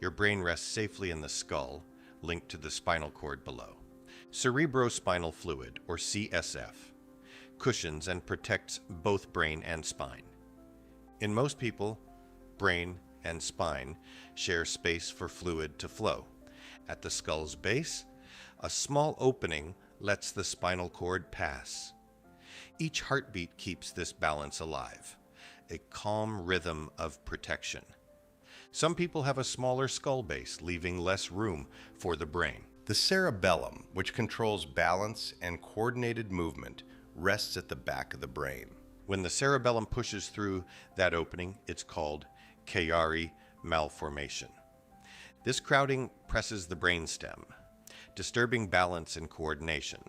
Your brain rests safely in the skull, linked to the spinal cord below. Cerebrospinal Fluid, or CSF, cushions and protects both brain and spine. In most people, brain and spine share space for fluid to flow. At the skull's base, a small opening lets the spinal cord pass. Each heartbeat keeps this balance alive, a calm rhythm of protection. Some people have a smaller skull base, leaving less room for the brain. The cerebellum, which controls balance and coordinated movement, rests at the back of the brain. When the cerebellum pushes through that opening, it's called Chiari Malformation. This crowding presses the brainstem, disturbing balance and coordination.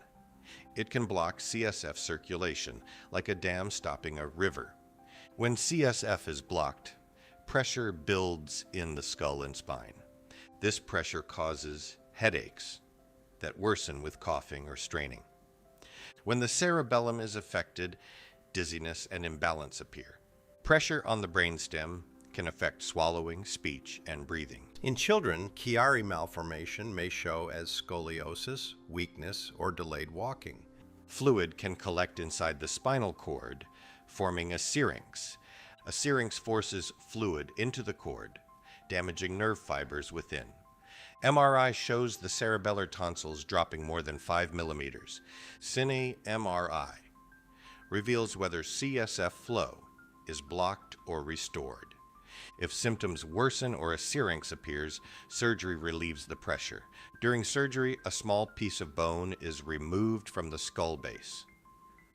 It can block CSF circulation, like a dam stopping a river. When CSF is blocked, pressure builds in the skull and spine. This pressure causes headaches that worsen with coughing or straining. When the cerebellum is affected, dizziness and imbalance appear. Pressure on the brainstem can affect swallowing, speech, and breathing. In children, Chiari malformation may show as scoliosis, weakness, or delayed walking. Fluid can collect inside the spinal cord, forming a syrinx. A syrinx forces fluid into the cord, damaging nerve fibers within. MRI shows the cerebellar tonsils dropping more than 5 millimeters. Cine MRI reveals whether CSF flow is blocked or restored. If symptoms worsen or a syrinx appears, surgery relieves the pressure. During surgery, a small piece of bone is removed from the skull base.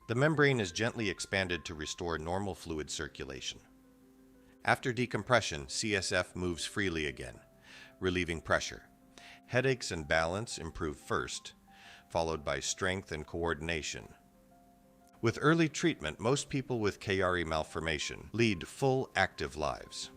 The membrane is gently expanded to restore normal fluid circulation. After decompression, CSF moves freely again, relieving pressure. Headaches and balance improve first, followed by strength and coordination. With early treatment, most people with Chiari malformation lead full active lives.